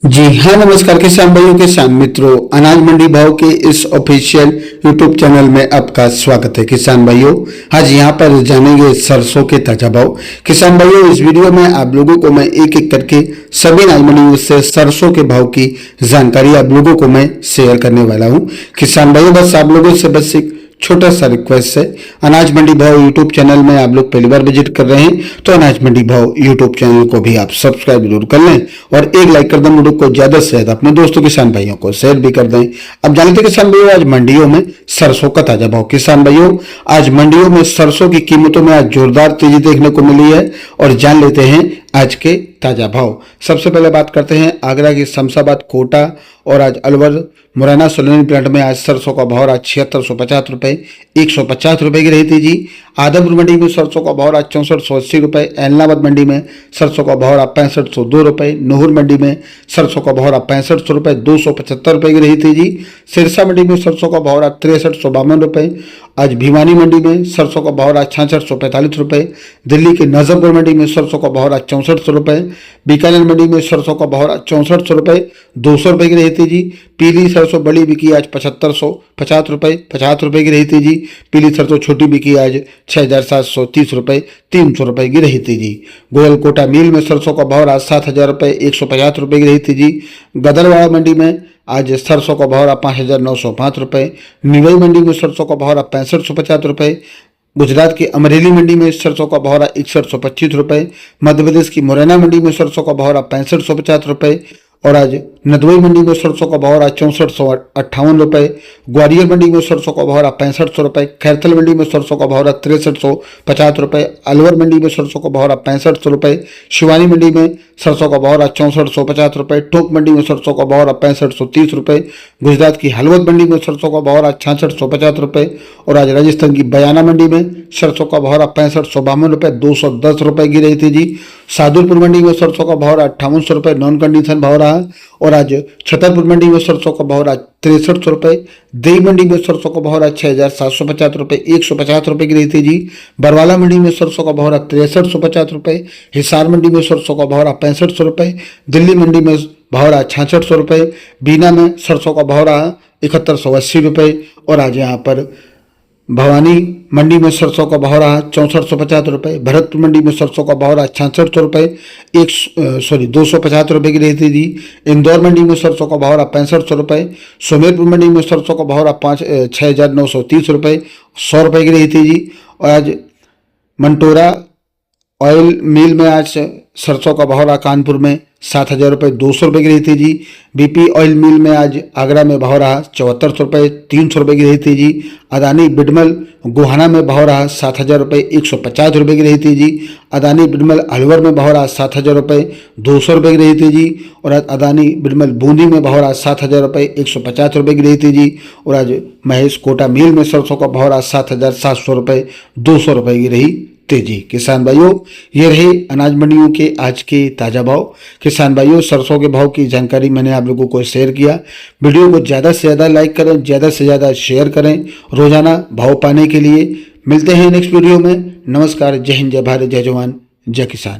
जी हाँ, नमस्कार किसान भाइयों, किसान मित्रों, अनाज मंडी भाव के इस ऑफिशियल यूट्यूब चैनल में आपका स्वागत है। किसान भाइयों, आज यहाँ पर जानेंगे सरसों के ताजा भाव। किसान भाइयों, इस वीडियो में आप लोगों को मैं एक एक करके सभी अनाज मंडियों से सरसों के भाव की जानकारी आप लोगों को मैं शेयर करने वाला हूँ। किसान भाइयों, बस आप लोगों से बस एक छोटा सा रिक्वेस्ट है, अनाज मंडी भाव यूट्यूब चैनल में आप लोग पहली बार विजिट कर रहे हैं तो अनाज मंडी भाव यूट्यूब चैनल को भी आप सब्सक्राइब जरूर कर लें और एक लाइक कर दें। वीडियो को ज्यादा से ज्यादा अपने दोस्तों किसान भाइयों को शेयर भी कर दें। अब जानते हैं किसान भाइयों, आज मंडियों में सरसों का ताजा भाव। किसान भाइयों, आज मंडियों में सरसों की कीमतों में आज जोरदार तेजी देखने को मिली है और जान लेते हैं आज के ताजा भाव। सबसे पहले बात करते हैं आगरा की शमशाबाद, कोटा और आज अलवर, मुरैना, सोलनी प्लांट में आज सरसों का भाव आज 7650 रुपए 150 रुपए की रही थी जी। आदमपुर मंडी में सरसों का भाव आज 6480 रुपए, एलनाबाद मंडी में सरसों का भाव आज 6502 रुपए, नूहर मंडी में सरसों का भाव आज 6500 रुपए 275 रुपए की रही थी जी। सिरसा मंडी में सरसों का भाव आज 6352 रुपए। आज भिवानी मंडी में सरसों का भाव आज 6645 रुपए। दिल्ली के नजफगढ़ मंडी में सरसों का भाव आज 6400 रुपए। बीकानेर मंडी में सरसों का भाव आज 6400 रुपए 200 रुपए की रही थी जी। पीली सरसों बड़ी बिकी आज 7550 रुपए 50 रुपए की रही थी जी। पीली सरसों छोटी बिकी आज 6730 रुपए 300 रुपए की रही थी जी। गोयल कोटा मिल में सरसों का भाव आज 7000 रुपए 150 रुपए की रही थी जी। गदरवाड़ा मंडी में आज सरसों का भाव 5905 रुपए। निवई मंडी में सरसों का भाव 6550 रुपए। गुजरात की अमरेली मंडी में सरसों का भाव 6125 रुपए। मध्य प्रदेश की मुरैना मंडी में सरसों का भाव 6550 रुपए और आज नदवई मंडी में सरसों का भाव 6458 रुपए। ग्वालियर मंडी में सरसों का भाव 6500 रुपए। खैरथल मंडी में सरसों का भाव 6350 रुपए। अलवर मंडी में सरसों का भाव 6500 रुपए। शिवानी मंडी में सरसों का भाव 6450 रुपए। टोंक मंडी में सरसों का भाव 6530 रुपए। गुजरात की हलवद मंडी में सरसों का भाव 6650 रुपए और आज राजस्थान की बयाना मंडी में सरसों का भाव 6552 रुपए 210 रुपए की रही थी जी। सादुलपुर मंडी में सरसों का भाव 5800 रुपए नॉन कंडीशन भाव रहा और आज छतरपुर मंडी में सरसों का भाव 6300 रुपए। देई मंडी में सरसों का भाव 6750 रुपए 150 रुपए की रही थी जी। बरवाला मंडी में सरसों का भाव 6350 रुपए। हिसार मंडी में सरसों का भाव 6500 रुपए। दिल्ली मंडी में भाव 6600 रुपए। बीना में सरसों का भाव 7180 रुपए और आज यहाँ पर भवानी मंडी में सरसों का भाव रहा 6450 रुपए। भरतपुर मंडी में सरसों का भाव रहा 6600 रुपए 250 रुपए की रही थी जी। इंदौर मंडी में सरसों का भाव रहा 6500 रुपए। सुमेरपुर मंडी में सरसों का भाव रहा 6930 रुपए 100 रुपए की रही थी जी। और आज मंटोरा ऑयल मिल में आज सरसों का भाव रहा कानपुर में 7000 रुपये 200 रुपये की रही थी जी। बीपी ऑयल मिल में आज आगरा में भाव रहा 7400 रुपये 300 रुपये की रही थी जी। अदानी बिडमल गोहाना में भाव रहा 7000 रुपये 150 रुपये की रही थी जी। अदानी बिडमल अलवर में भाव रहा 7000 रुपये 200 रुपये की रही थी जी। और आज अदानी बिडमल बूंदी में भाव रहा 7000 रुपये 150 रुपये की रही थी जी। और आज महेश कोटा मिल में सरसों का भाव रहा 7700 रुपये 200 रुपये की रही तेजी। किसान भाइयों, ये रहे अनाज मंडियों के आज के ताजा भाव। किसान भाइयों, सरसों के भाव की जानकारी मैंने आप लोगों को शेयर किया। वीडियो को ज़्यादा से ज़्यादा लाइक करें, ज़्यादा से ज़्यादा शेयर करें रोजाना भाव पाने के लिए। मिलते हैं नेक्स्ट वीडियो में। नमस्कार, जय हिंद, जय भारत, जय जवान, जय किसान।